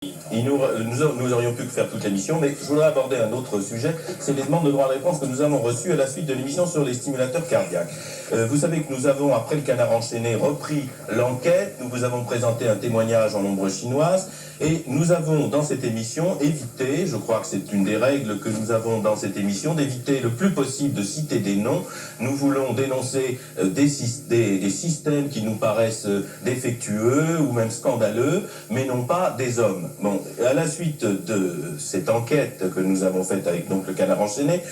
Nous aurions pu faire toute l'émission, mais je voudrais aborder un autre sujet, c'est les demandes de droit de réponse que nous avons reçues à la suite de l'émission sur les stimulateurs cardiaques. Vous savez que nous avons, après le Canard enchaîné, repris l'enquête, nous vous avons présenté un témoignage en ombre chinoise, et nous avons dans cette émission évité, je crois que c'est une des règles que nous avons dans cette émission, d'éviter le plus possible de citer des noms. Nous voulons dénoncer des systèmes qui nous paraissent défectueux ou même scandaleux, mais non pas des hommes. Bon, à la suite de cette enquête que nous avons faite avec donc le Canard enchaîné,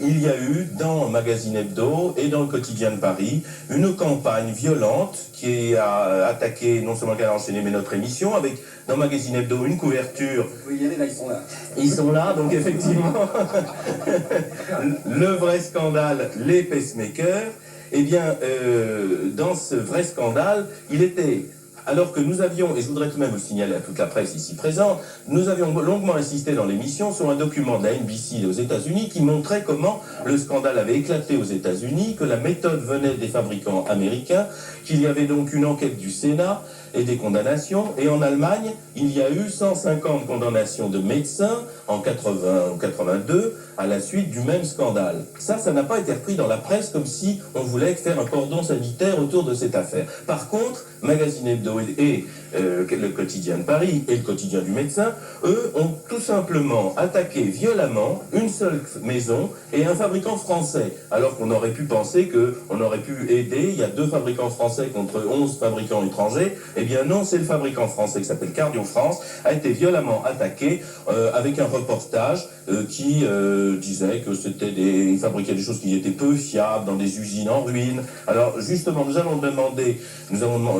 il y a eu dans Magazine Hebdo et dans le Quotidien de Paris une campagne violente qui a attaqué non seulement le Canard enchaîné mais notre émission, avec dans Magazine Hebdo une couverture. Oui, là, ils sont là. Ils sont là, donc effectivement, le vrai scandale, les pacemakers. Eh bien, dans ce vrai scandale, il était... Alors que nous avions, et je voudrais tout de même vous signaler à toute la presse ici présente, nous avions longuement insisté dans l'émission sur un document de la NBC aux États-Unis qui montrait comment le scandale avait éclaté aux États-Unis, que la méthode venait des fabricants américains, qu'il y avait donc une enquête du Sénat et des condamnations. Et en Allemagne, il y a eu 150 condamnations de médecins en 80 ou 82 à la suite du même scandale. Ça n'a pas été repris dans la presse comme si on voulait faire un cordon sanitaire autour de cette affaire. Par contre, Magazine Hebdo et le Quotidien de Paris et le Quotidien du médecin, eux, ont tout simplement attaqué violemment une seule maison et un fabricant français. Alors qu'on aurait pu penser qu'on aurait pu aider, il y a 2 fabricants français contre 11 fabricants étrangers. Eh bien non, c'est le fabricant français qui s'appelle Cardio France, a été violemment attaqué avec un reportage qui disait que ils fabriquaient des choses qui étaient peu fiables dans des usines en ruine. Alors justement, nous avons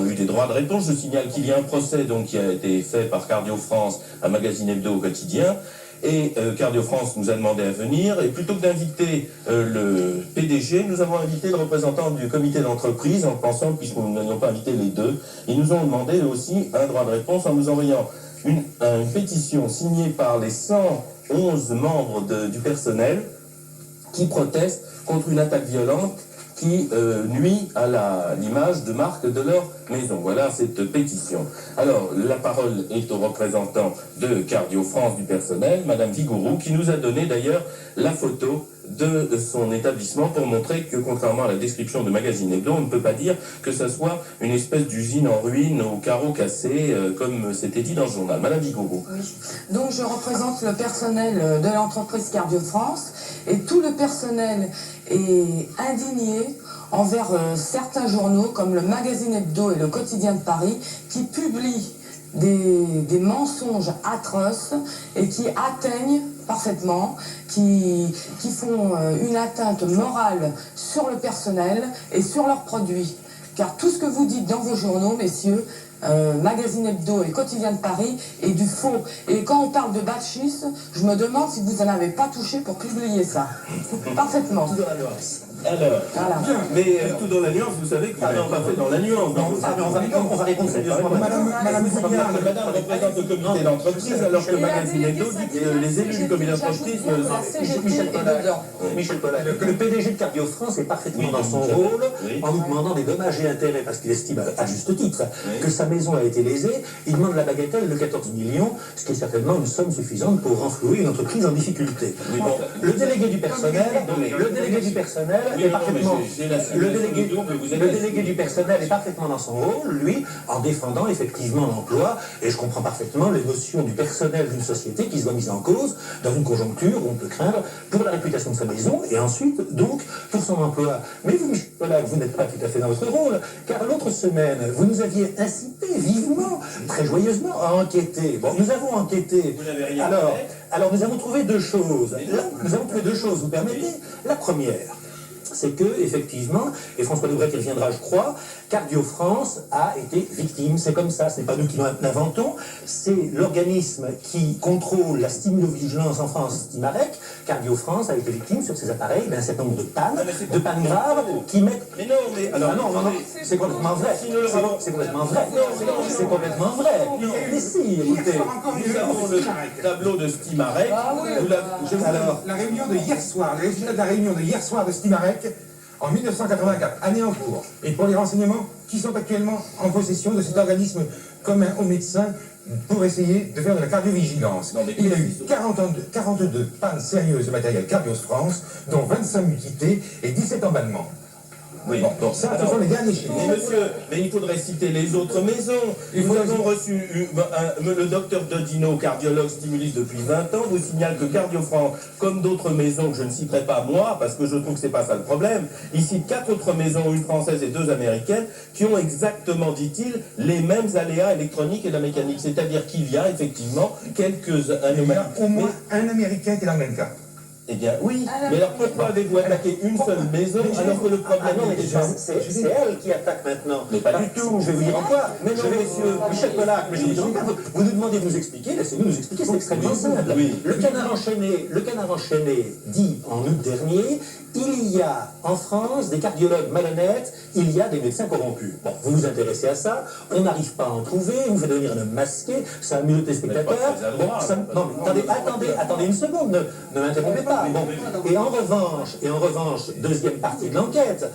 eu des droits de réponse. Je signale qu'il y a un procès donc qui a été fait par Cardio France à Magazine Hebdo au quotidien. Et Cardio France nous a demandé à venir, et plutôt que d'inviter le PDG, nous avons invité le représentant du comité d'entreprise, en pensant, puisqu'nous n'avions pas invité les deux, ils nous ont demandé aussi un droit de réponse en nous envoyant une pétition signée par les 111 membres du personnel qui protestent contre une attaque violente qui nuit à l'image de marque de leur maison. Voilà cette pétition. Alors, la parole est au représentant de Cardio France du personnel, Madame Vigourou, qui nous a donné d'ailleurs la photo de son établissement pour montrer que, contrairement à la description de Magazine Hebdo, on ne peut pas dire que ça soit une espèce d'usine en ruine aux carreaux cassés, comme c'était dit dans le journal. Madame Vigourou. Oui. Donc, je représente le personnel de l'entreprise Cardio France, et tout le personnel est indigné envers certains journaux comme le Magazine Hebdo et le Quotidien de Paris qui publient des mensonges atroces et qui atteignent parfaitement, qui font une atteinte morale sur le personnel et sur leurs produits. Car tout ce que vous dites dans vos journaux, messieurs, Magazine Hebdo et Quotidien de Paris, est du faux. Et quand on parle de batchis, je me demande si vous n'en avez pas touché pour publier ça. Parfaitement. Tout dans la nuance. Alors, voilà. Mais tout dans la nuance, vous savez que vous n'avez pas fait dans la nuance. On va répondre sérieusement. Madame représente le comité d'entreprise, alors que Magazine Hebdo dit que les élus du comité d'entreprise... Michel Pollack, le PDG de Cardio France est parfaitement dans son rôle en nous demandant des dommages et intérêts, parce qu'il estime, à juste titre, que sa maison a été lésée. Il demande la bagatelle de 14 millions, ce qui est certainement une somme suffisante pour renflouer une entreprise en difficulté. Le délégué du personnel est parfaitement... Le délégué du personnel est parfaitement dans son rôle, lui, en défendant effectivement l'emploi, et je comprends parfaitement l'émotion du personnel d'une société qui se voit mise en cause dans une conjoncture où on peut craindre pour la réputation de sa maison, et ensuite, donc, pour son emploi. Mais vous, Michel Pollack, vous n'êtes pas tout à fait dans votre rôle, car l'autre semaine, vous nous aviez incité vivement, très joyeusement, à enquêter. Bon, nous avons enquêté. Vous n'avez rien fait. Alors, nous avons trouvé 2 choses. Nous avons trouvé 2 choses, vous permettez? La première, c'est que, effectivement, et François Lebret y reviendra, je crois, Cardio France a été victime. C'est comme ça, ce n'est pas nous qui l'inventons, c'est l'organisme qui contrôle la stimulovigilance en France, Stimarec. Cardio France a été victime sur ses appareils d'un certain nombre de pannes graves qui mettent... Mais non, mais... Alors non, c'est complètement vrai. C'est complètement vrai. C'est complètement vrai. Mais si, écoutez... Nous avons le tableau de Stimarec. Alors, la réunion de hier soir, le résultat de la réunion de hier soir de Stimarec, en 1984, année en cours. Et pour les renseignements qui sont actuellement en possession de cet organisme commun aux médecins, pour essayer de faire de la cardiovigilance. Non, mais Il y a eu 42 pannes sérieuses de matériel Cardio France, dont 25 mutités et 17 emballements. Oui, Bon, ça, ce sont les derniers chiffres. Mais monsieur, mais il faudrait citer les autres maisons. Nous avons reçu le docteur Dodino, cardiologue stimuliste depuis 20 ans, vous signale que Cardio France, comme d'autres maisons que je ne citerai pas moi, parce que je trouve que c'est pas ça le problème, il cite 4 autres maisons, une française et 2 américaines, qui ont exactement, dit-il, les mêmes aléas électroniques et de la mécanique. C'est-à-dire qu'il y a effectivement quelques anomalies. Il y a au moins un Américain qui est dans le même cas. Eh bien oui, mais alors pourquoi avez-vous attaqué une seule maison alors que le problème non, mais est déjà... c'est elle qui attaque maintenant. Mais pas du tout. Je vais vous dire en quoi. Mais non, monsieur, Michel Pollack, mais je vous dis en quoi. Vous nous demandez de nous expliquer, laissez-nous nous expliquer, c'est extrêmement simple. Oui. Le canard enchaîné dit en août dernier, il y a en France des cardiologues malhonnêtes, il y a des médecins corrompus. Bon, vous vous intéressez à ça, on n'arrive pas à en trouver, vous faites devenir un homme masqué, ça amuse les spectateurs. Bon, non, mais attendez une seconde, ne m'interrompez pas. Bon. Et en revanche, deuxième partie de l'enquête,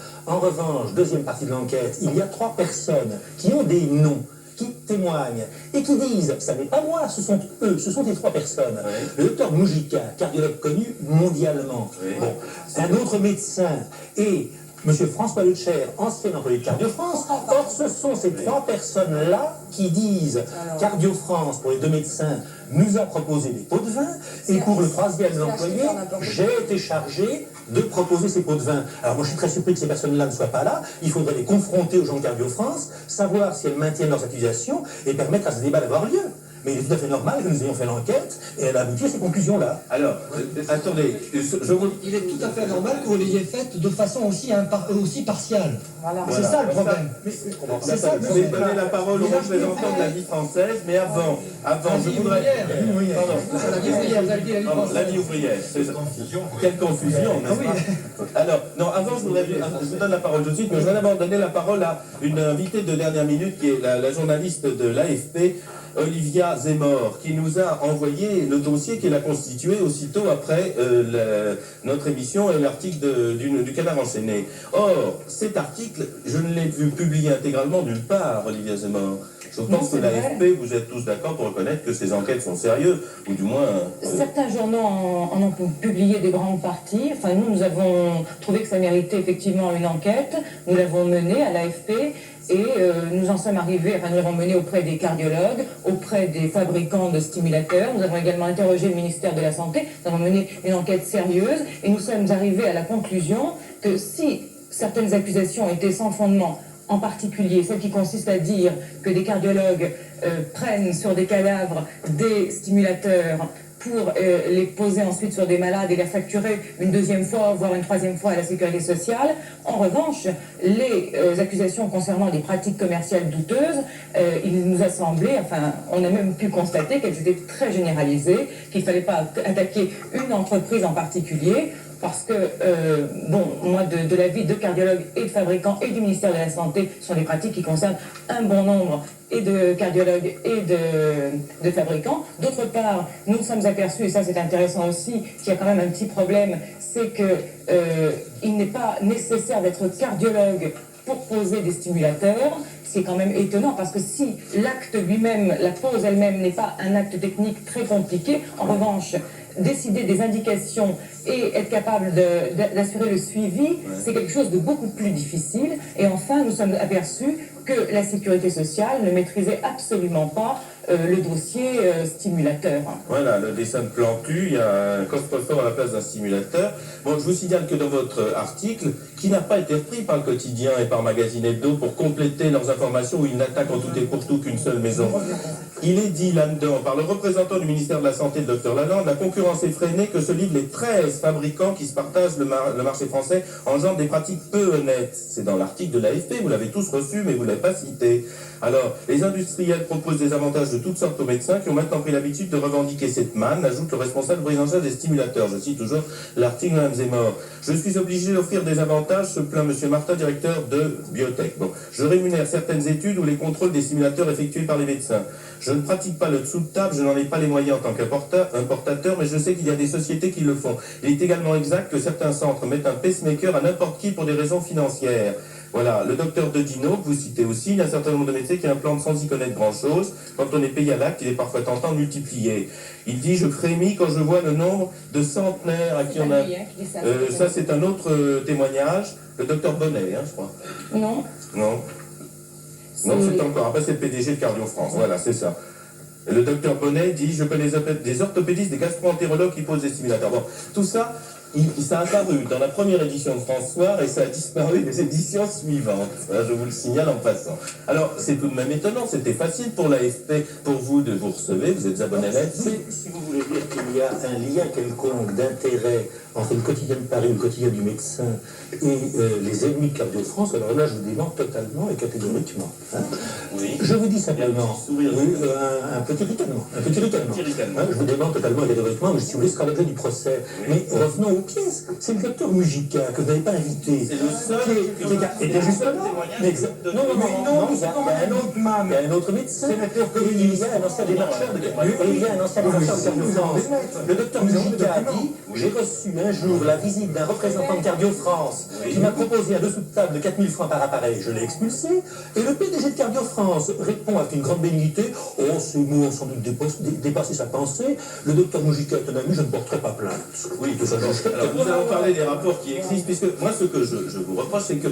il y a 3 personnes qui ont des noms, qui témoignent et qui disent, ça n'est pas moi, ce sont eux, ce sont les 3 personnes. Oui. Le docteur Mujica, cardiologue connu mondialement, Oui. bon, un autre médecin et M. François Lecher, ancien employé de Cardio France. Or, ce sont ces 3 personnes-là qui disent Cardio France, pour les 2 médecins, nous a proposé des pots de vin, et pour le 3e employé, j'ai été chargé de proposer ces pots de vin. Alors moi je suis très surpris que ces personnes-là ne soient pas là, il faudrait les confronter aux gens de Cardio France, savoir si elles maintiennent leurs accusations et permettre à ce débat d'avoir lieu. Mais il est tout à fait normal que nous ayons fait l'enquête et elle a abouti à ces conclusions-là. Alors, attendez, je vous... Il est tout à fait normal que vous l'ayez faite de façon aussi partiale. Voilà. C'est ça le problème. C'est ça, je vais donner la parole aux représentants de la vie française, mais avant, je voudrais... Pardon, la vie ouvrière, c'est ça. Quelle confusion, n'est-ce pas? Alors, non, avant, je vous donne la parole tout de suite, mais je vais d'abord donner la parole à une invitée de dernière minute, qui est la journaliste de l'AFP, Olivia Zemmour, qui nous a envoyé le dossier qu'elle a constitué aussitôt après notre émission et l'article du Canard enchaîné. Or, cet article, je ne l'ai vu publié intégralement nulle part, Olivia Zemmour. Je pense que l'AFP, vous êtes tous d'accord pour reconnaître que ces enquêtes sont sérieuses, ou du moins... Certains journaux en ont publié des grandes parties. Enfin, nous avons trouvé que ça méritait effectivement une enquête. Nous l'avons menée à l'AFP. Et nous en sommes arrivés, nous l'avons mené auprès des cardiologues, auprès des fabricants de stimulateurs. Nous avons également interrogé le ministère de la Santé. Nous avons mené une enquête sérieuse et nous sommes arrivés à la conclusion que si certaines accusations étaient sans fondement, en particulier celle qui consiste à dire que des cardiologues prennent sur des cadavres des stimulateurs pour les poser ensuite sur des malades et les facturer une 2e fois, voire une 3e fois à la sécurité sociale. En revanche, les accusations concernant des pratiques commerciales douteuses, il nous a semblé, on a même pu constater qu'elles étaient très généralisées, qu'il ne fallait pas attaquer une entreprise en particulier, parce que, moi, de l'avis de cardiologues et de fabricants et du ministère de la Santé, ce sont des pratiques qui concernent un bon nombre et de cardiologues et de fabricants. D'autre part, nous nous sommes aperçus, et ça c'est intéressant aussi, qu'il y a quand même un petit problème, c'est que il n'est pas nécessaire d'être cardiologue pour poser des stimulateurs. C'est quand même étonnant parce que si l'acte lui-même, la pose elle-même n'est pas un acte technique très compliqué, en revanche, décider des indications et être capable d'assurer le suivi, c'est quelque chose de beaucoup plus difficile. Et enfin, nous sommes aperçus que la sécurité sociale ne maîtrisait absolument pas le dossier stimulateur. Voilà, le dessin de Plantu, il y a un coffre-fort à la place d'un stimulateur. Bon, je vous signale que dans votre article, qui n'a pas été repris par le quotidien et par Magazine Hebdo pour compléter leurs informations où ils n'attaquent en tout et pour tout qu'une seule maison, il est dit là-dedans, par le représentant du ministère de la Santé, le Dr Lalande, la concurrence effrénée que se livrent les 13 fabricants qui se partagent le marché français engendre des pratiques peu honnêtes. C'est dans l'article de l'AFP, vous l'avez tous reçu, mais vous ne l'avez pas cité. Alors, les industriels proposent des avantages de toutes sortes aux médecins qui ont maintenant pris l'habitude de revendiquer cette manne, ajoute le responsable prise en charge des stimulateurs. Je cite toujours l'article de Mme Zemmour. Je suis obligé d'offrir des avantages, se plaint M. Martin, directeur de Biotech. Bon, je rémunère certaines études ou les contrôles des simulateurs effectués par les médecins. Je ne pratique pas le dessous de table, je n'en ai pas les moyens en tant qu'importateur, mais je sais qu'il y a des sociétés qui le font. Il est également exact que certains centres mettent un pacemaker à n'importe qui pour des raisons financières. Voilà, le docteur De Dino, que vous citez aussi, il y a un certain nombre de médecins qui implantent sans y connaître grand-chose. Quand on est payé à l'acte, il est parfois tentant de multiplier. Il dit, je frémis quand je vois le nombre de centenaires à qui on a... ça, c'est un autre témoignage. Le docteur Bonnet, je crois. Non. Non. Non, c'est encore. Après, c'est le PDG de Cardio France. Voilà, c'est ça. Et le docteur Bonnet dit, je connais des orthopédistes, des gastro-entérologues qui posent des simulateurs. Bon, tout ça, ça a apparu dans la première édition de François et ça a disparu des éditions suivantes. Voilà, je vous le signale en passant. Alors, c'est tout de même étonnant. C'était facile pour l'AFP, pour vous, de vous recevoir. Vous êtes abonné à l'AFP. Si vous voulez dire qu'il y a un lien quelconque d'intérêt entre le quotidien de Paris, le quotidien du médecin et les ennemis de Cardio France, alors là, je vous dément totalement et catégoriquement. Oui. Je vous dis simplement, un petit ricanement. Je vous dément totalement et catégoriquement, mais si vous voulez, ce sera l'objet du procès. Mais revenons aux pièces. C'est le docteur Mujica que vous n'avez pas invité. C'est le seul qui était justement. Non, il y a un autre médecin. Il y a un ancien démarcheur de Cardio France. Le docteur Mujica a dit, j'ai reçu un jour la visite d'un représentant de Cardio France qui m'a proposé un dessous de table de 4000 francs par appareil. Je l'ai expulsé. Et le PDG de Cardio France répond avec une grande bénignité, oh, ces mots ont sans doute dépassé sa pensée. Le docteur Mujica est un ami, je ne porterai pas plainte. Oui, tout ça. Alors, nous allons parler des rapports qui existent, puisque moi, ce que je vous reproche, c'est que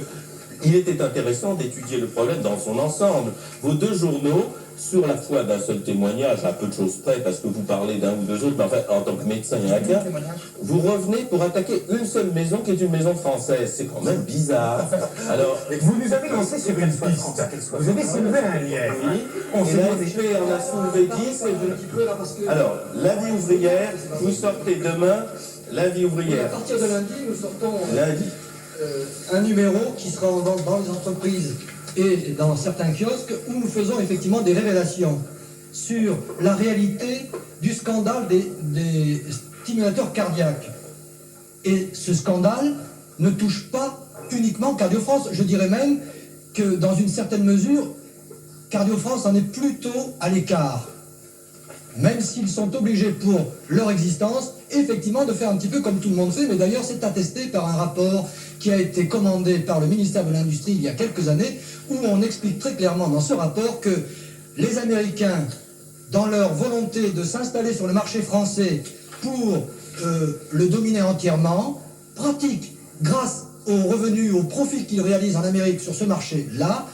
il était intéressant d'étudier le problème dans son ensemble. Vos deux journaux, sur la foi d'un seul témoignage, à peu de choses près, parce que vous parlez d'un ou deux autres, mais enfin, en tant que médecin, il y en a qu'un, vous revenez pour attaquer une seule maison qui est une maison française. C'est quand même bizarre. Alors, Vous nous avez lancé sur une piste. Vous avez soulevé un lien. on et l'AFP en a soulevé 10. Alors, la vie ouvrière, vous sortez demain, la vie ouvrière. À partir de lundi, nous sortons Lundi. un numéro qui sera en vente dans les entreprises et dans certains kiosques où nous faisons effectivement des révélations sur la réalité du scandale des stimulateurs cardiaques. Et ce scandale ne touche pas uniquement Cardio France. Je dirais même que dans une certaine mesure, Cardio France en est plutôt à l'écart. Même s'ils sont obligés pour leur existence, effectivement, de faire un petit peu comme tout le monde fait, mais d'ailleurs c'est attesté par un rapport qui a été commandé par le ministère de l'Industrie il y a quelques années, où on explique très clairement dans ce rapport que les Américains, dans leur volonté de s'installer sur le marché français pour le dominer entièrement, pratiquent, grâce aux revenus, aux profits qu'ils réalisent en Amérique sur ce marché-là,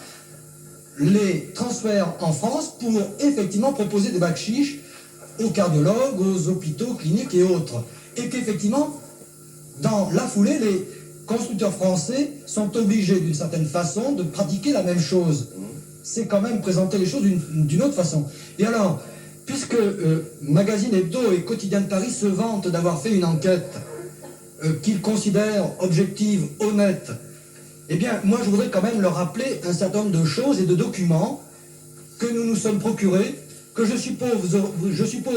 les transferts en France pour effectivement proposer des bacs chiches aux cardiologues, aux hôpitaux, cliniques et autres. Et qu'effectivement, dans la foulée, les constructeurs français sont obligés d'une certaine façon de pratiquer la même chose. C'est quand même présenter les choses d'une autre façon. Et alors, puisque Magazine Hebdo et Quotidien de Paris se vantent d'avoir fait une enquête qu'ils considèrent objective, honnête, eh bien, moi je voudrais quand même leur rappeler un certain nombre de choses et de documents que nous nous sommes procurés, que je suppose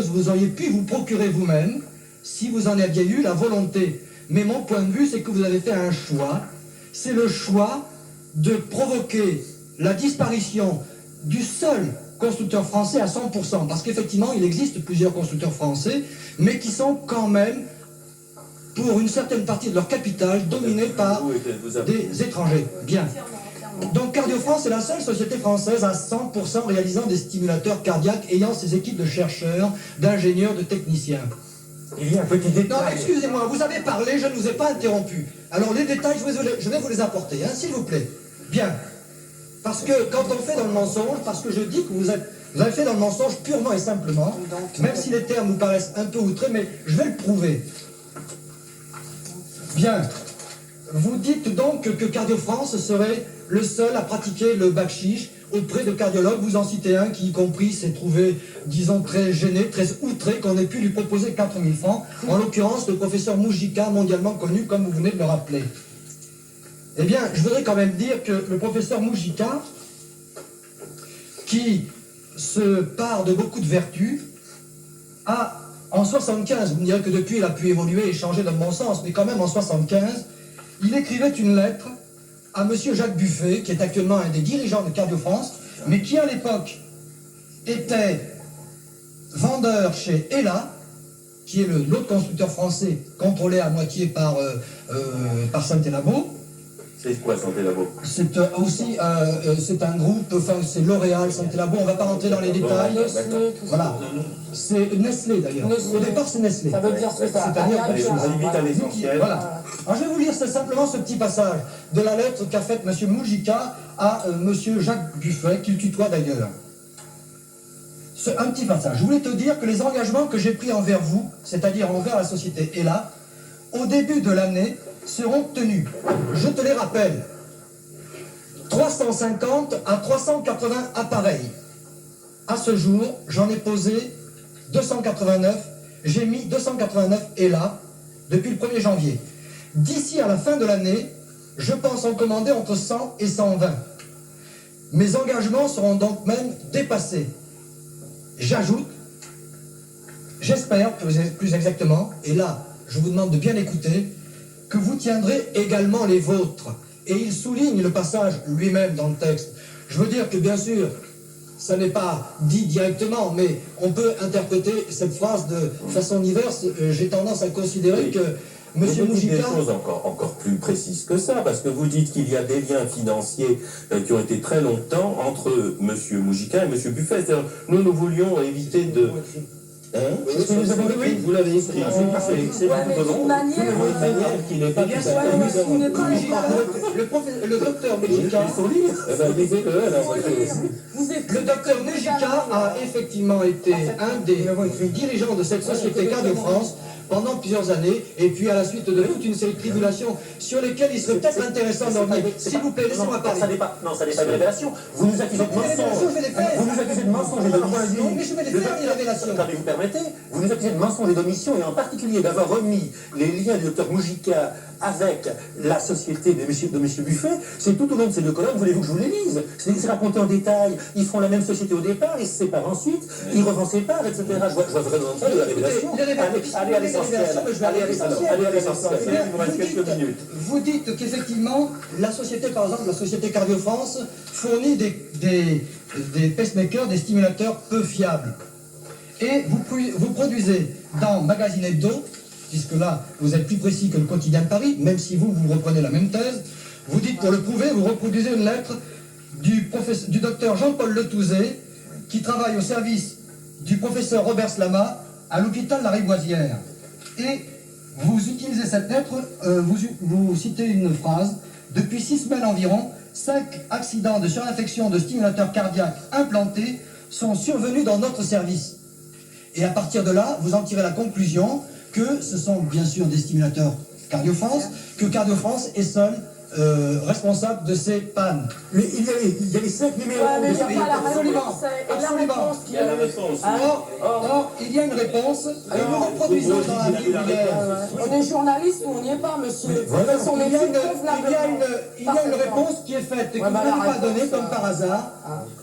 vous auriez pu vous procurer vous-même si vous en aviez eu la volonté. Mais mon point de vue, c'est que vous avez fait un choix. C'est le choix de provoquer la disparition du seul constructeur français à 100%. Parce qu'effectivement, il existe plusieurs constructeurs français, mais qui sont quand même, pour une certaine partie de leur capital, dominés par des étrangers. Bien. Donc Cardio France est la seule société française à 100% réalisant des stimulateurs cardiaques ayant ses équipes de chercheurs, d'ingénieurs, de techniciens. Il y a un petit détail. Non, excusez-moi, vous avez parlé, je ne vous ai pas interrompu. Alors les détails, je vais vous les apporter, s'il vous plaît. Bien. Parce que quand on fait dans le mensonge, parce que je dis que vous avez fait dans le mensonge purement et simplement, même si les termes vous paraissent un peu outrés, mais je vais le prouver. Bien. Vous dites donc que Cardio France serait le seul à pratiquer le bac chiche auprès de cardiologues. Vous en citez un qui, y compris, s'est trouvé, disons, très gêné, très outré qu'on ait pu lui proposer 4000 francs. En l'occurrence, le professeur Mujica, mondialement connu, comme vous venez de le rappeler. Eh bien, je voudrais quand même dire que le professeur Mujica, qui se part de beaucoup de vertus, a, en 75, vous me direz que depuis il a pu évoluer et changer dans le bon sens, mais quand même en 75, il écrivait une lettre à monsieur Jacques Buffet, qui est actuellement un des dirigeants de Cardio France, mais qui à l'époque était vendeur chez Ella, qui est l'autre constructeur français contrôlé à moitié par Saint-Élabo, C'est quoi Santé Labo? C'est aussi c'est un groupe, enfin c'est L'Oréal, Santé Labo, on ne va pas rentrer dans les détails. Nestlé, tout ça. Voilà. C'est Nestlé d'ailleurs. Nestlé. Au départ c'est Nestlé. Ça veut dire ce que ça. C'est-à-dire Allez, on va vite à l'essentiel. Voilà. Alors je vais vous lire simplement ce petit passage de la lettre qu'a faite M. Mujica à M. Jacques Buffet, qu'il tutoie d'ailleurs. Un petit passage. Je voulais te dire que les engagements que j'ai pris envers vous, c'est-à-dire envers la société ELA, au début de l'année, seront tenus. Je te les rappelle. 350 à 380 appareils. À ce jour, j'en ai posé 289. J'ai mis 289 ELA depuis le 1er janvier. D'ici à la fin de l'année, je pense en commander entre 100 et 120. Mes engagements seront donc même dépassés. J'ajoute, j'espère, plus exactement, et là, je vous demande de bien écouter, que vous tiendrez également les vôtres. Et il souligne le passage lui-même dans le texte. Je veux dire que, bien sûr, ça n'est pas dit directement, mais on peut interpréter cette phrase de façon diverse. J'ai tendance à considérer que Monsieur vous dites Mujica... des choses encore plus précises que ça, parce que vous dites qu'il y a des liens financiers qui ont été très longtemps entre Monsieur Mujica et Monsieur Buffet. Nous voulions éviter de... Hein? Vous l'avez écrit. C'est tout au long. D'une manière qui n'est pas tout à fait Le docteur Mujica... lisez-le, alors. Le docteur Mujica a effectivement été un des dirigeants de cette société Cardio France pendant plusieurs années, et puis à la suite de toute une série de tribulations sur lesquelles il serait peut-être intéressant d'en dire. S'il vous plaît, laissez-moi parler. Ça n'est pas une révélation. Vous nous accusez de mensonge. Vous nous accusez de mensonge et d'omission. Mais je vais les faire, les révélations. Non, mais vous permettez, vous nous accusez de mensonge et d'omission, et en particulier d'avoir remis les liens du docteur Mujica avec la société de monsieur Buffet. C'est tout au long de ces deux colonnes, voulez-vous que je vous les lise? C'est raconté en détail. Ils font la même société au départ, ils se séparent ensuite, ils revendent ses parts, etc. Je vois vraiment pas de la révélation. Allez à l'essentiel. Allez à l'essentiel. Il vous reste quelques minutes. Vous dites qu'effectivement, la société, par exemple, la société Cardio France, fournit des pacemakers, des stimulateurs peu fiables. Et vous produisez dans Magazine Hebdo, puisque là, vous êtes plus précis que le quotidien de Paris, même si vous reprenez la même thèse, vous dites pour le prouver, vous reproduisez une lettre du docteur Jean-Paul Letouzé, qui travaille au service du professeur Robert Slama à l'hôpital Lariboisière. Et vous utilisez cette lettre, vous citez une phrase, « Depuis 6 semaines environ, 5 accidents de surinfection de stimulateurs cardiaques implantés sont survenus dans notre service. » Et à partir de là, vous en tirez la conclusion que ce sont bien sûr des stimulateurs Cardio France, que Cardio France est seul responsable de ces pannes. Mais il y a les 5 numéros. Ouais, mais il n'y a pas la Absolument. réponse. Et la Absolument. réponse qui Il y a la réponse. Or, il y a une réponse, et nous reproduisons dans la vie hier. On est journaliste ou on n'y est pas, monsieur. Voilà, Ce sont les il y a preuves une réponse qui est faite et que Ouais, vous bah, n'avez la pas donnée réponse, comme par hasard.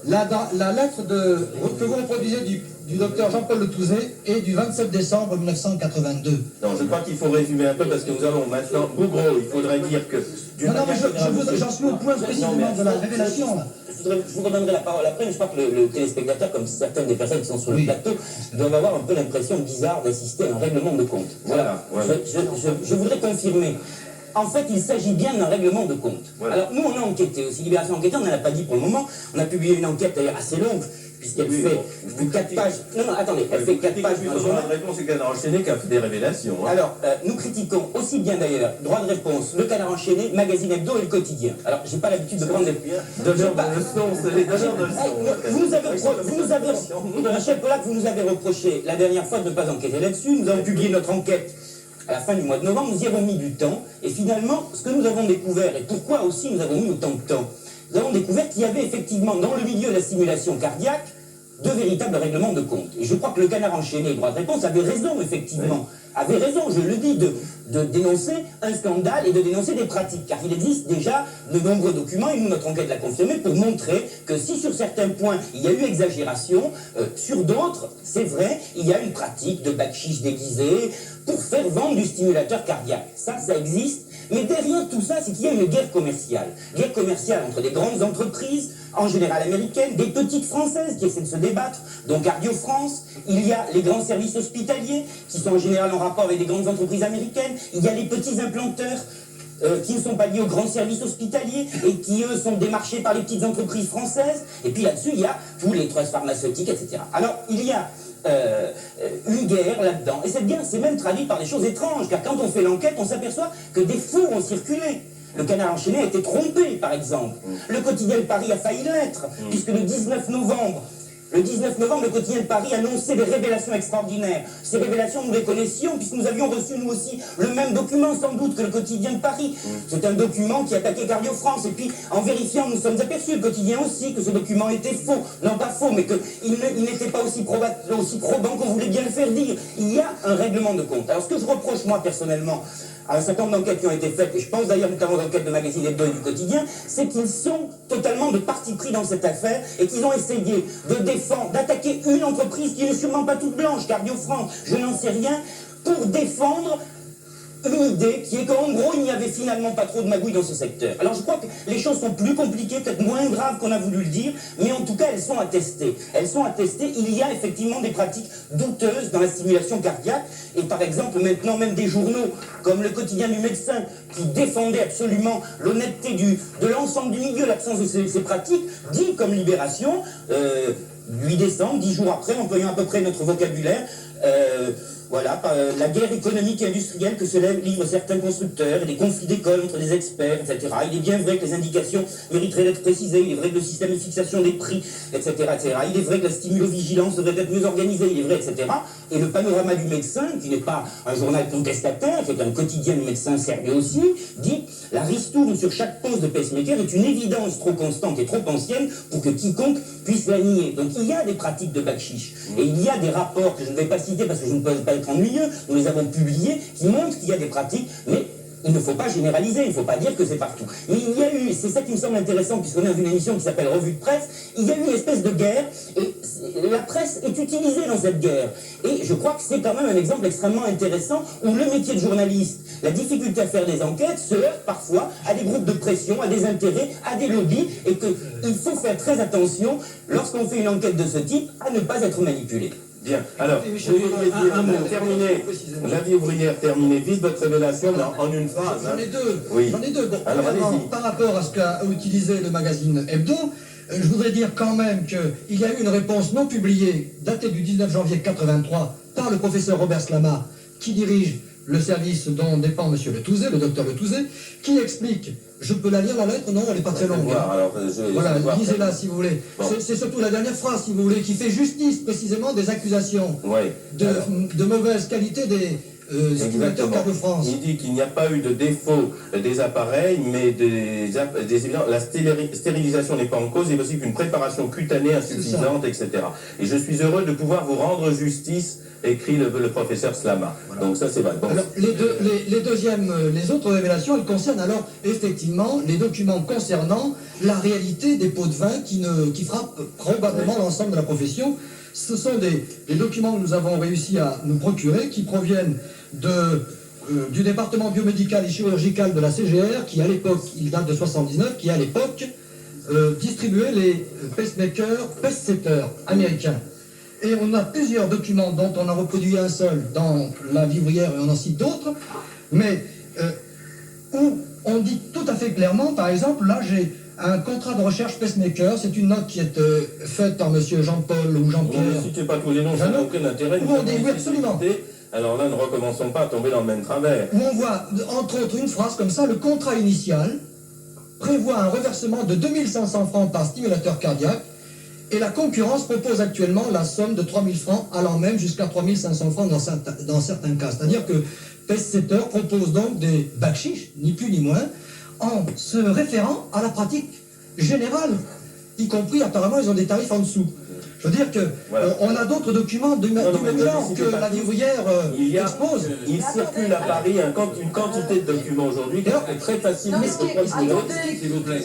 La lettre que vous reproduisez du docteur Jean-Paul Letouzé est du 27 décembre 1982. Non, je crois qu'il faut résumer un peu parce que nous allons maintenant, gros, il faudrait dire que... Non, mais j'en suis au point précisément de la révélation. Là. Je vous redonnerai la parole après, mais je crois que le téléspectateur, comme certaines des personnes qui sont sur le plateau, doivent avoir un peu l'impression bizarre d'assister à un règlement de compte. Voilà. Je voudrais confirmer. En fait, il s'agit bien d'un règlement de compte. Voilà. Alors, nous, on a enquêté aussi. Libération enquêtée, on n'en a pas dit pour le moment. On a publié une enquête d'ailleurs assez longue, puisqu'elle fait 4 pages. Non, attendez, elle fait 4 pages. La réponse est Canard enchaîné qui a fait des révélations. Hein. Alors, nous critiquons aussi bien d'ailleurs Droit de réponse, Le Canard enchaîné, Magazine Hebdo et Le Quotidien. Alors, j'ai pas l'habitude de prendre des donneurs de leçons, c'est les donneurs de leçons. Michel Pollack, vous nous avez reproché la dernière fois de ne pas enquêter là-dessus. Nous avons publié notre enquête à la fin du mois de novembre, nous y avons mis du temps, et finalement, ce que nous avons découvert, et pourquoi aussi nous avons mis autant de temps, nous avons découvert qu'il y avait effectivement dans le milieu de la stimulation cardiaque de véritables règlements de compte. Et je crois que le Canard enchaîné, Droit de réponse, avait raison, effectivement, avait raison, je le dis, de dénoncer un scandale et de dénoncer des pratiques, car il existe déjà de nombreux documents, et nous, notre enquête l'a confirmé, pour montrer que si sur certains points, il y a eu exagération, sur d'autres, c'est vrai, il y a une pratique de bakchich déguisé pour faire vendre du stimulateur cardiaque. Ça existe, mais derrière tout ça, c'est qu'il y a une guerre commerciale entre des grandes entreprises, en général américaines, des petites françaises qui essaient de se débattre, dont Cardio France, il y a les grands services hospitaliers, qui sont en général en rapport avec des grandes entreprises américaines, il y a les petits implanteurs qui ne sont pas liés aux grands services hospitaliers et qui, eux, sont démarchés par les petites entreprises françaises. Et puis là-dessus, il y a tous les trusts pharmaceutiques, etc. Alors, il y a une guerre là-dedans. Et cette guerre s'est même traduite par des choses étranges, car quand on fait l'enquête, on s'aperçoit que des faux ont circulé. Le Canard enchaîné a été trompé, par exemple. Le quotidien de Paris a failli l'être, puisque le 19 novembre, le quotidien de Paris annonçait des révélations extraordinaires. Ces révélations, nous les connaissions, puisque nous avions reçu, nous aussi, le même document, sans doute, que le quotidien de Paris. C'est un document qui attaquait Cardio France. Et puis, en vérifiant, nous sommes aperçus, le quotidien aussi, que ce document était faux. Non, pas faux, mais qu'il n'était pas aussi probant qu'on voulait bien le faire dire. Il y a un règlement de compte. Alors, ce que je reproche, moi, personnellement, à un certain nombre d'enquêtes qui ont été faites, et je pense d'ailleurs notamment aux enquêtes de Magazine Hebdo et du Quotidien, c'est qu'ils sont totalement de parti pris dans cette affaire et qu'ils ont essayé de défendre, d'attaquer une entreprise qui n'est sûrement pas toute blanche, Cardio France, je n'en sais rien, pour défendre une idée qui est qu'en gros, il n'y avait finalement pas trop de magouilles dans ce secteur. Alors je crois que les choses sont plus compliquées, peut-être moins graves qu'on a voulu le dire, mais en tout cas, elles sont attestées. Elles sont attestées, il y a effectivement des pratiques douteuses dans la stimulation cardiaque, et par exemple, maintenant, même des journaux, comme le quotidien du médecin, qui défendait absolument l'honnêteté de l'ensemble du milieu, l'absence de ces pratiques, dit comme Libération, 8 décembre, 10 jours après, employant à peu près notre vocabulaire, voilà, la guerre économique et industrielle que se livrent certains constructeurs et des conflits d'école entre les experts, etc. Il est bien vrai que les indications mériteraient d'être précisées, il est vrai que le système de fixation des prix, etc., etc. Il est vrai que la stimulovigilance devrait être mieux organisée, il est vrai, etc. Et le panorama du médecin, qui n'est pas un journal contestataire, qui est un quotidien du médecin sérieux aussi, dit « La ristourne sur chaque pose de pacemaker est une évidence trop constante et trop ancienne pour que quiconque puisse la nier. » Donc il y a des pratiques de bac-chiche. Et il y a des rapports que je ne vais pas citer parce que je ne peux pas être ennuyeux, nous les avons publiés, qui montrent qu'il y a des pratiques, mais il ne faut pas généraliser, il ne faut pas dire que c'est partout. Mais il y a eu, c'est ça qui me semble intéressant, puisqu'on est dans une émission qui s'appelle Revue de presse, il y a eu une espèce de guerre, et la presse est utilisée dans cette guerre. Et je crois que c'est quand même un exemple extrêmement intéressant, où le métier de journaliste, la difficulté à faire des enquêtes, se heurte parfois à des groupes de pression, à des intérêts, à des lobbies, et qu'il faut faire très attention, lorsqu'on fait une enquête de ce type, à ne pas être manipulé. Bien, alors, je vais dire, terminer, la vie ouvrière, terminez vite votre révélation en une phrase. J'en ai deux. Oui. J'en ai deux. Bon, alors, par rapport à ce qu'a utilisé le magazine Hebdo, je voudrais dire quand même qu'il y a eu une réponse non publiée, datée du 19 janvier 83, par le professeur Robert Slama, qui dirige le service dont dépend M. Le docteur Le Touzé, qui explique, je peux la lire la lettre, non, elle n'est pas très longue. Voilà, lisez-la si vous voulez. Bon. C'est surtout la dernière phrase, si vous voulez, qui fait justice précisément des accusations de mauvaise qualité des stimulateurs Cardio France. Il dit qu'il n'y a pas eu de défaut des appareils, mais la stérilisation n'est pas en cause, il est possible qu'une préparation cutanée insuffisante, etc. Et je suis heureux de pouvoir vous rendre justice, écrit le professeur Slama. Voilà. Donc ça c'est vrai. Bon. Alors, les autres révélations, elles concernent alors effectivement les documents concernant la réalité des pots de vin qui frappent probablement l'ensemble de la profession. Ce sont des documents que nous avons réussi à nous procurer, qui proviennent du département biomédical et chirurgical de la CGR, qui à l'époque, il date de 79, qui à l'époque distribuait les pacemakers, pacesetters américains. Et on a plusieurs documents dont on a reproduit un seul dans La Vie ouvrière et on en cite d'autres, mais où on dit tout à fait clairement, par exemple, là j'ai un contrat de recherche pacemaker, c'est une note qui est faite par M. Jean-Paul ou Jean-Pierre. Vous ne citez pas tous les noms, ça n'a aucun intérêt. Où on dit oui, absolument. Alors là, ne recommençons pas à tomber dans le même travers. Où on voit, entre autres, une phrase comme ça, le contrat initial prévoit un reversement de 2500 francs par stimulateur cardiaque, et la concurrence propose actuellement la somme de 3000 francs, allant même jusqu'à 3500 francs dans certains cas. C'est-à-dire que Pacesetter propose donc des bac-chiches, ni plus ni moins, en se référant à la pratique générale, y compris apparemment ils ont des tarifs en dessous. Je veux dire que on a d'autres documents du même genre que La Vie ouvrière expose. Il circule à Paris une quantité de documents aujourd'hui qui est très facile de s'il vous plaît.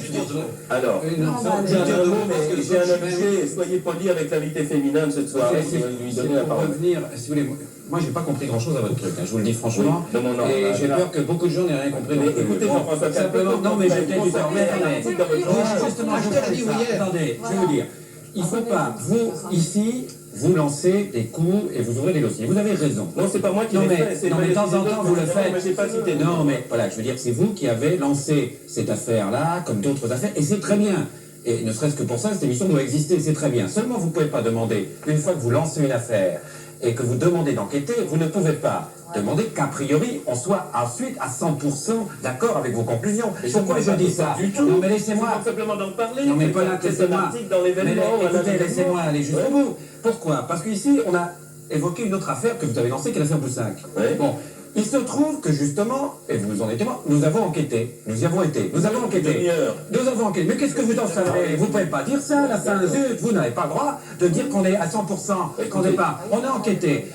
Alors, j'ai un mot, mais j'ai un objet, soyez polis avec l'invité féminin de cette soirée, si vous lui donnez la parole. Si vous voulez, moi j'ai pas compris grand chose à votre truc, je vous le dis franchement, et j'ai peur que beaucoup de gens n'aient rien compris. Écoutez Jean-François, simplement, non mais j'ai peut-être dû permettre, mais justement, attendez, je vais vous dire. Il ne faut pas, vous, ici, vous lancez des coups et vous ouvrez des dossiers. Vous avez raison. Non, c'est pas moi qui Non, l'ai mais, fait. non, mais de temps en temps, vous le faites. Mais j'ai pas cité. Non, mais voilà, je veux dire, c'est vous qui avez lancé cette affaire-là, comme d'autres affaires, et c'est très bien. Et ne serait-ce que pour ça, cette émission doit exister, c'est très bien. Seulement, vous ne pouvez pas demander, une fois que vous lancez une affaire et que vous demandez d'enquêter, vous ne pouvez pas demander qu'a priori, on soit ensuite à 100% d'accord avec vos conclusions. Pourquoi je dis ça? Du tout. Non, mais laissez-moi. Simplement d'en parler. Non, mais Paul, c'est un laissez-moi. article dans l'événement. Écoutez, laissez-moi aller jusqu'au bout. Pourquoi? Parce qu'ici, on a évoqué une autre affaire que vous avez lancée, qui est l'affaire Boussac. Ouais. Bon. Il se trouve que justement, et vous en êtes témoin, nous avons enquêté. Nous y avons été. Nous avons enquêté. Nous avons enquêté. Mais qu'est-ce que vous en savez? Vous ne pouvez pas dire ça à la fin. Zut, vous n'avez pas le droit de dire qu'on est à 100%. Qu'on n'est pas. On a enquêté.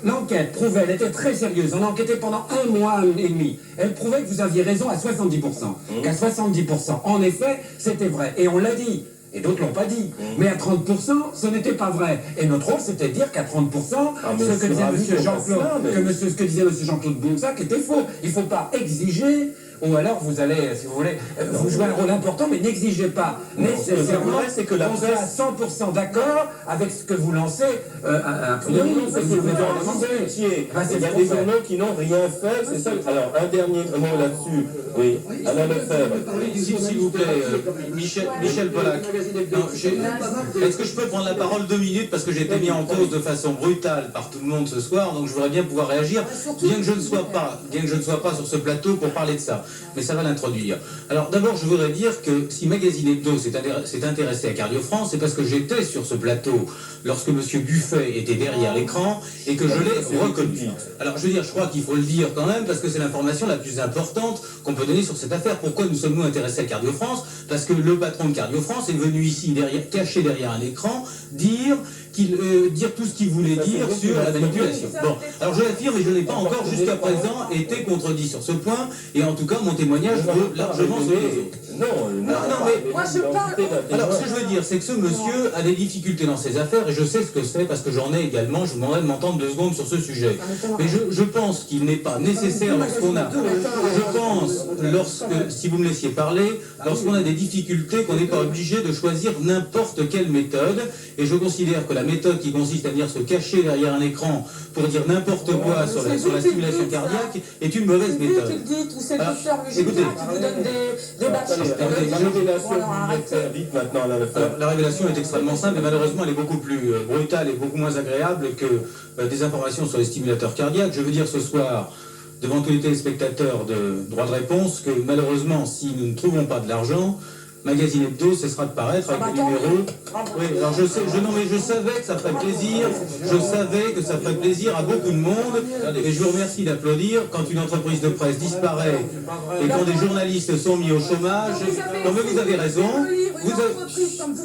L'enquête prouvait, elle était très sérieuse. On a enquêté pendant 1 mois et demi. Elle prouvait que vous aviez raison à 70%. Qu'à 70%. En effet, c'était vrai. Et on l'a dit. Et d'autres l'ont pas dit. Mais à 30%, ce n'était pas vrai. Et notre rôle, c'était de dire qu'à 30%, ce que disait M. Jean-Claude, ce que disait M. Jean-Claude Boussac était faux. Il ne faut pas exiger, ou alors vous allez, si vous voulez, vous jouez un rôle important, mais n'exigez pas nécessairement qu'on soit à 100% d'accord avec ce que vous lancez a priori. Il y a des journaux qui n'ont rien fait, c'est ça. Alors, un dernier mot là-dessus. Oui, Alain Lefebvre. S'il vous plaît, Michel Pollack. Est-ce que je peux prendre la parole 2 minutes parce que j'ai été mis en cause de façon brutale par tout le monde ce soir, donc je voudrais bien pouvoir réagir, bien que je ne sois pas sur ce plateau pour parler de ça. Mais ça va l'introduire. Alors d'abord, je voudrais dire que si Magazine Hebdo s'est intéressé à Cardio France, c'est parce que j'étais sur ce plateau lorsque M. Buffet était derrière l'écran et que je l'ai reconnu. Alors je veux dire, je crois qu'il faut le dire quand même parce que c'est l'information la plus importante qu'on peut donner sur cette affaire. Pourquoi nous sommes-nous intéressés à Cardio France? Parce que le patron de Cardio France est venu ici, caché derrière un écran, dire tout ce qu'il voulait dire sur la manipulation. Bon, alors je l'affirme et je n'ai pas encore jusqu'à présent été contredit sur ce point, et en tout cas mon témoignage vaut largement sur les autres. Non, mais moi je parle. Alors ce que je veux dire, c'est que ce monsieur a des difficultés dans ses affaires, et je sais ce que c'est parce que j'en ai également. Je vous demanderai de m'entendre 2 secondes sur ce sujet. Mais je pense qu'il n'est pas nécessaire lorsqu'on a. Je pense, si vous me laissiez parler, lorsqu'on a des difficultés, qu'on n'est pas obligé de choisir n'importe quelle méthode, et je considère que la méthode qui consiste à venir se cacher derrière un écran pour dire n'importe quoi sur la stimulation cardiaque est une mauvaise méthode. Écoutez, la révélation est extrêmement simple et malheureusement elle est beaucoup plus brutale et beaucoup moins agréable que des informations sur les stimulateurs cardiaques. Je veux dire ce soir, devant tous les téléspectateurs de droit de réponse, que malheureusement, si nous ne trouvons pas de l'argent, Magazine Hebdo cessera de paraître avec des numéros. Oui, alors je savais que ça ferait plaisir. Je savais que ça ferait plaisir à beaucoup de monde. Et je vous remercie d'applaudir quand une entreprise de presse disparaît et quand des journalistes sont mis au chômage. Non mais vous avez raison.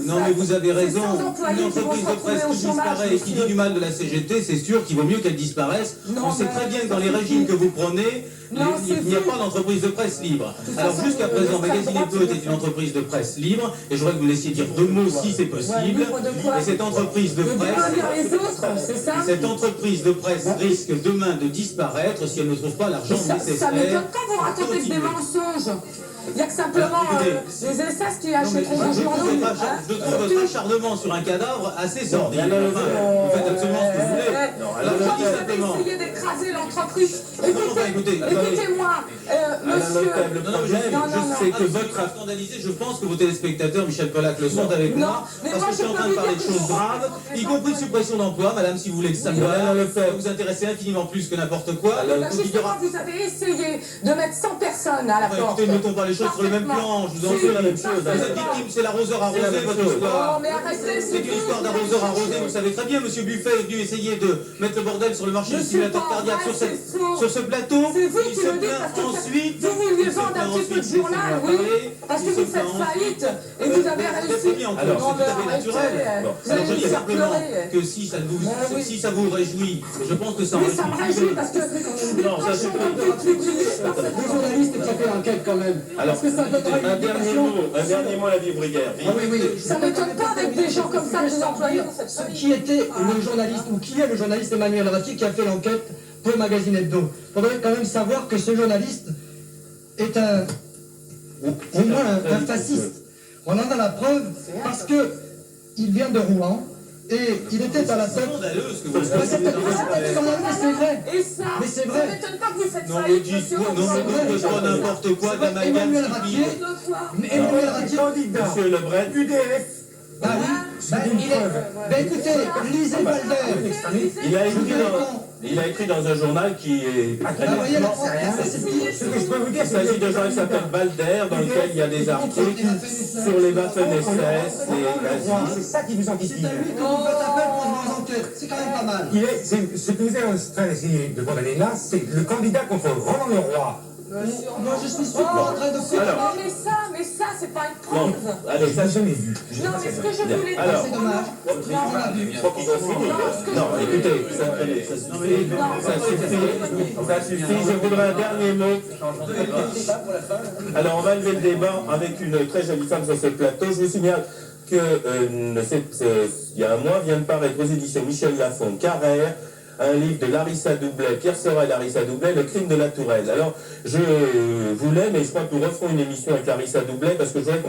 Non mais vous avez raison. Une entreprise de presse qui disparaît et qui dit du mal de la CGT, c'est sûr qu'il vaut mieux qu'elle disparaisse. On sait très bien que dans les régimes que vous prenez, il n'y a pas d'entreprise de presse libre. Alors jusqu'à présent, Magazine Hebdo était une entreprise de presse libre, et je voudrais que vous laissiez dire 2 mots si c'est possible. Et cette entreprise de presse risque demain de disparaître si elle ne trouve pas l'argent nécessaire. Ça ne m'étonne pas, vous racontez des mensonges. Il n'y a que simplement les SS qui achèteront vos journaux. Je trouve votre acharnement sur un cadavre assez sordide. Vous faites absolument ce que vous voulez. Alors je dis simplement. Vous essayez d'écraser l'entreprise. Écoutez-moi, monsieur. Je sais que votre scandalisé, je pense que vos téléspectateurs, Michel Pollack, le sont avec moi. Parce que je suis en train de parler de choses graves, y compris de suppression d'emploi, madame, si vous voulez le savoir. Vous intéressez infiniment plus que n'importe quoi. Justement, vous avez essayé de mettre 100 personnes à la porte. Écoutez, ne mettons pas les choses sur le même plan, je vous en prie. La même chose. Vous êtes victime, c'est l'arroseur arrosé, votre histoire. C'est une histoire d'arroseur arrosé, vous savez très bien, monsieur Buffet est venu essayer de mettre le bordel sur le marché du stimulateur cardiaque sur ce plateau. C'est vous qui le dites parce que vous vouliez vendre un petit peu de journal, oui, parce que vous faites faillite et vous avez réussi. Alors c'est tout à fait naturel. Alors je dis simplement que si ça vous réjouit, je pense que ça oui, ça me réjouit parce que non, ça c'est les journalistes qui ont fait l'enquête quand même. Alors, un dernier mot à la vie ouvrière. Ça ne m'étonne pas avec des gens comme ça, des employés. Qui était le journaliste, ou qui est le journaliste Emmanuel Ratti qui a fait l'enquête pour Magazine Hebdo? Il faudrait quand même savoir que ce journaliste est au moins un fasciste. On en a la preuve parce que il vient de Rouen, Et il était à la tête. Mais c'est vrai. Et ça, Mais c'est ça vrai. m'étonne pas que vous faites Non, ça. mais dites pas n'importe quoi, d'amalgame stupide. Emmanuel Ratier. Candidat Monsieur Lebret, UDF. Bah oui, écoutez, lisez Valder. il a écrit dans un journal qui est... Vous voyez, Ce que je peux vous dire, Il s'agit de gens qui s'appellent Valder, dans lequel il y a des articles sur les Waffen-SS, les nazis. c'est ça qui vous en c'est titille. à lui que vous faites appel pour vos enquêtes. C'est quand même pas mal. Ce que vous êtes en train d'essayer de condamner là, c'est le candidat contre Roland Leroy. Moi, je suis surtout en train de Alors. Mais ça, c'est pas une Non, preuve. allez, Je l'ai jamais vu. Non, mais ce que je voulais dire, Alors. C'est dommage. Faut qu'ils ont fini. Non, écoutez, ça suffit, je voudrais un dernier mot. Alors, on va lever le débat avec une très jolie femme sur ce plateau. Je vous signale que, il y a un mois, vient de paraître aux éditions Michel Lafon, Carrère, un livre de Larissa Doublet, Pierre Sera et Larissa Doublet, Le crime de la Tourelle. Alors, je voulais, mais je crois que nous referons une émission avec Larissa Doublet, parce que je voudrais qu'on